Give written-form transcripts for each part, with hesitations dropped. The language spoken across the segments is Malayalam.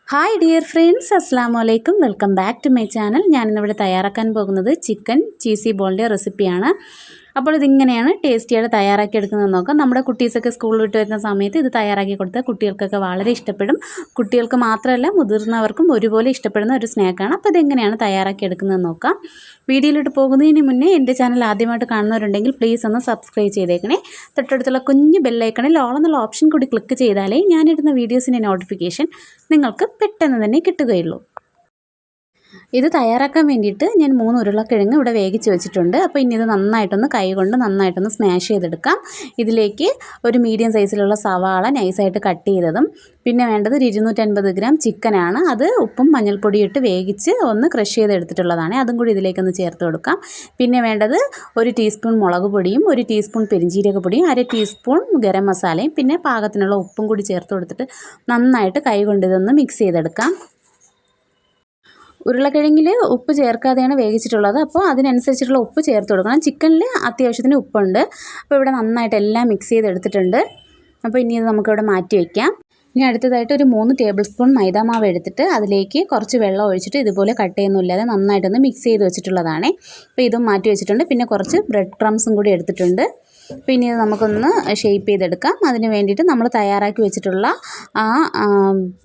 ഹായ് ഡിയർ ഫ്രണ്ട്സ്, അസ്സാം വലൈക്കും. Welcome back to my channel. ഞാനിന്നിവിടെ തയ്യാറാക്കാൻ പോകുന്നത് ചിക്കൻ ചീസി ബോളിൻ്റെ റെസിപ്പിയാണ്. അപ്പോൾ ഇതിങ്ങനെയാണ് ടേസ്റ്റിയായിട്ട് തയ്യാറാക്കി എടുക്കുന്നത് നോക്കാം. നമ്മുടെ കുട്ടീസൊക്കെ സ്കൂളിൽ വിട്ട് വരുന്ന സമയത്ത് ഇത് തയ്യാറാക്കി കൊടുത്താൽ കുട്ടികൾക്കൊക്കെ വളരെ ഇഷ്ടപ്പെടും. കുട്ടികൾക്ക് മാത്രമല്ല മുതിർന്നവർക്കും ഒരുപോലെ ഇഷ്ടപ്പെടുന്ന ഒരു സ്നാക്കാണ്. അപ്പോൾ ഇതെങ്ങനെയാണ് തയ്യാറാക്കി എടുക്കുന്നത് നോക്കാം. വീഡിയോയിലോട്ട് പോകുന്നതിന് മുന്നേ എൻ്റെ ചാനൽ ആദ്യമായിട്ട് കാണുന്നവരുണ്ടെങ്കിൽ പ്ലീസ് ഒന്ന് സബ്സ്ക്രൈബ് ചെയ്തേക്കണേ. തൊട്ടടുത്തുള്ള കുഞ്ഞ് ബെല്ലൈക്കണിൽ ഓൾ എന്നുള്ള ഓപ്ഷൻ കൂടി ക്ലിക്ക് ചെയ്താലേ ഞാനിടുന്ന വീഡിയോസിൻ്റെ നോട്ടിഫിക്കേഷൻ നിങ്ങൾക്ക് പെട്ടെന്ന് തന്നെ കിട്ടുകയുള്ളൂ. ഇത് തയ്യാറാക്കാൻ വേണ്ടിയിട്ട് ഞാൻ 3 ഉരുളക്കിഴങ്ങ് ഇവിടെ വേവിച്ച് വെച്ചിട്ടുണ്ട്. അപ്പോൾ ഇനി ഇത് നന്നായിട്ടൊന്ന് കൈകൊണ്ട് നന്നായിട്ടൊന്ന് സ്മാഷ് ചെയ്തെടുക്കാം. ഇതിലേക്ക് ഒരു മീഡിയം സൈസിലുള്ള സവാള നൈസായിട്ട് കട്ട് ചെയ്തതും, പിന്നെ വേണ്ടത് 250 ഗ്രാം ചിക്കനാണ്. അത് ഉപ്പും മഞ്ഞൾപ്പൊടിയും ഇട്ട് വേവിച്ച് ഒന്ന് ക്രഷ് ചെയ്തെടുത്തിട്ടുള്ളതാണ്. അതും കൂടി ഇതിലേക്കൊന്ന് ചേർത്ത് കൊടുക്കാം. പിന്നെ വേണ്ടത് 1 ടീസ്പൂൺ മുളക് പൊടിയും 1 ടീസ്പൂൺ പെരിഞ്ജീരകപ്പൊടിയും 1/2 ടീസ്പൂൺ ഗരം മസാലയും പിന്നെ പാകത്തിനുള്ള ഉപ്പും കൂടി ചേർത്ത് കൊടുത്തിട്ട് നന്നായിട്ട് കൈകൊണ്ട് ഇതൊന്ന് മിക്സ് ചെയ്തെടുക്കാം. ഉരുളക്കിഴങ്ങിൽ ഉപ്പ് ചേർക്കാതെയാണ് വേവിച്ചിട്ടുള്ളത്. അപ്പോൾ അതിനനുസരിച്ചിട്ടുള്ള ഉപ്പ് ചേർത്ത് കൊടുക്കണം. ചിക്കനിൽ അത്യാവശ്യത്തിന് ഉപ്പുണ്ട്. അപ്പോൾ ഇവിടെ നന്നായിട്ട് എല്ലാം മിക്സ് ചെയ്തെടുത്തിട്ടുണ്ട്. അപ്പോൾ ഇനി ഇത് നമുക്കിവിടെ മാറ്റി വയ്ക്കാം. ഇനി അടുത്തതായിട്ട് ഒരു 3 ടേബിൾ സ്പൂൺ മൈദാമാവ് എടുത്തിട്ട് അതിലേക്ക് കുറച്ച് വെള്ളം ഒഴിച്ചിട്ട് ഇതുപോലെ കട്ടയൊന്നുമില്ലാതെ നന്നായിട്ടൊന്ന് മിക്സ് ചെയ്ത് വെച്ചിട്ടുള്ളതാണ്. അപ്പോൾ ഇതും മാറ്റി വെച്ചിട്ടുണ്ട്. പിന്നെ കുറച്ച് ബ്രെഡ് ക്രംസും കൂടി എടുത്തിട്ടുണ്ട്. പിന്നെ ഇത് നമുക്കൊന്ന് ഷേപ്പ് ചെയ്തെടുക്കാം. അതിന് വേണ്ടിയിട്ട് നമ്മൾ തയ്യാറാക്കി വെച്ചിട്ടുള്ള ആ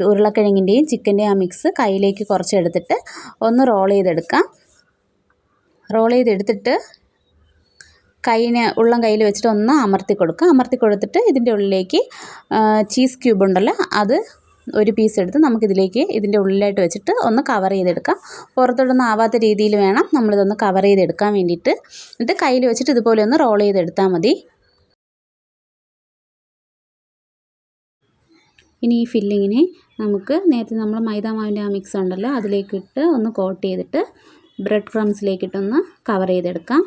ഉരുളക്കിഴങ്ങിൻ്റെയും ചിക്കൻ്റെയും ആ മിക്സ് കയ്യിലേക്ക് കുറച്ച് എടുത്തിട്ട് ഒന്ന് റോൾ ചെയ്തെടുക്കാം. റോൾ ചെയ്തെടുത്തിട്ട് ഉള്ളം കയ്യിൽ വെച്ചിട്ട് ഒന്ന് അമർത്തി കൊടുക്കുക. അമർത്തി കൊടുത്തിട്ട് ഇതിൻ്റെ ഉള്ളിലേക്ക് ചീസ് ക്യൂബ് ഉണ്ടല്ലോ, അത് ഒരു പീസ് എടുത്ത് നമുക്കിതിലേക്ക് ഇതിൻ്റെ ഉള്ളിലായിട്ട് വെച്ചിട്ട് ഒന്ന് കവർ ചെയ്തെടുക്കാം. പുറത്തോട്ടൊന്നും ആവാത്ത രീതിയിൽ വേണം നമ്മളിതൊന്ന് കവർ ചെയ്തെടുക്കാൻ വേണ്ടിയിട്ട്. എന്നിട്ട് കയ്യിൽ വെച്ചിട്ട് ഇതുപോലെ ഒന്ന് റോൾ ചെയ്തെടുത്താൽ മതി. ഇനി ഈ ഫില്ലിങ്ങിനെ നമുക്ക് നേരത്തെ നമ്മൾ മൈദാമാവിൻ്റെ ആ മിക്സ് ഉണ്ടല്ലോ അതിലേക്കിട്ട് ഒന്ന് കോട്ട് ചെയ്തിട്ട് ബ്രെഡ് ക്രംസിലേക്കിട്ടൊന്ന് കവർ ചെയ്തെടുക്കാം.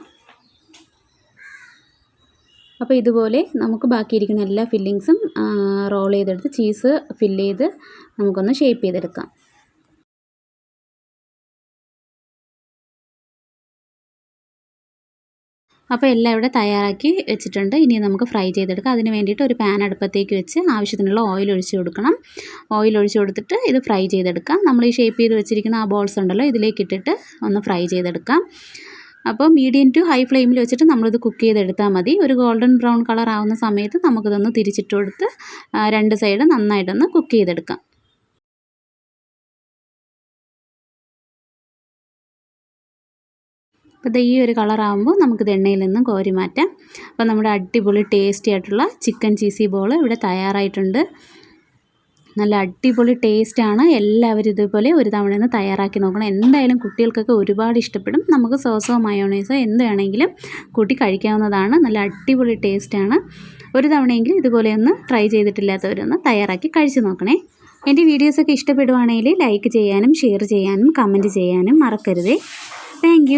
അപ്പോൾ ഇതുപോലെ നമുക്ക് ബാക്കിയിരിക്കുന്ന എല്ലാ ഫില്ലിങ്സും റോൾ ചെയ്തെടുത്ത് ചീസ് ഫില്ല് ചെയ്ത് നമുക്കൊന്ന് ഷേപ്പ് ചെയ്തെടുക്കാം. അപ്പോൾ എല്ലാം ഇവിടെ തയ്യാറാക്കി വെച്ചിട്ടുണ്ട്. ഇനി നമുക്ക് ഫ്രൈ ചെയ്തെടുക്കാം. അതിന് വേണ്ടിയിട്ട് ഒരു പാൻ അടുപ്പത്തേക്ക് വെച്ച് ആവശ്യത്തിനുള്ള ഓയിൽ ഒഴിച്ച് കൊടുക്കണം. ഓയിൽ ഒഴിച്ച് കൊടുത്തിട്ട് ഇത് ഫ്രൈ ചെയ്തെടുക്കാം. നമ്മൾ ഈ ഷേപ്പ് ചെയ്ത് വെച്ചിരിക്കുന്ന ആ ബോൾസ് ഉണ്ടല്ലോ ഇതിലേക്കിട്ടിട്ട് ഒന്ന് ഫ്രൈ ചെയ്തെടുക്കാം. അപ്പോൾ മീഡിയം ടു ഹൈ ഫ്ലെയിമിൽ വെച്ചിട്ട് നമ്മളിത് കുക്ക് ചെയ്തെടുത്താൽ മതി. ഒരു ഗോൾഡൻ ബ്രൗൺ കളർ ആവുന്ന സമയത്ത് നമുക്കിതൊന്ന് തിരിച്ചിട്ട് കൊടുത്ത് 2 സൈഡ് നന്നായിട്ടൊന്ന് കുക്ക് ചെയ്തെടുക്കാം. അപ്പോൾ ഈ ഒരു കളറാകുമ്പോൾ നമുക്കിത് എണ്ണയിൽ നിന്നും കോരി മാറ്റാം. അപ്പോൾ നമ്മുടെ അടിപൊളി ടേസ്റ്റി ആയിട്ടുള്ള ചിക്കൻ ചീസി ബോൾ ഇവിടെ തയ്യാറായിട്ടുണ്ട്. നല്ല അടിപൊളി ടേസ്റ്റാണ്. എല്ലാവരും ഇതുപോലെ ഒരു തവണ ഒന്ന് തയ്യാറാക്കി നോക്കണം. എന്തായാലും കുട്ടികൾക്കൊക്കെ ഒരുപാട് ഇഷ്ടപ്പെടും. നമുക്ക് സോസോ മയോണൈസോ എന്ത് വേണമെങ്കിലും കൂട്ടി കഴിക്കാവുന്നതാണ്. നല്ല അടിപൊളി ടേസ്റ്റാണ്. ഒരു തവണയെങ്കിലും ഇതുപോലെ ഒന്ന് ട്രൈ ചെയ്തിട്ടില്ലാത്തവരൊന്ന് തയ്യാറാക്കി കഴിച്ച് നോക്കണേ. എൻ്റെ വീഡിയോസൊക്കെ ഇഷ്ടപ്പെടുവാണെങ്കിൽ ലൈക്ക് ചെയ്യാനും ഷെയർ ചെയ്യാനും കമൻറ്റ് ചെയ്യാനും മറക്കരുതേ. താങ്ക്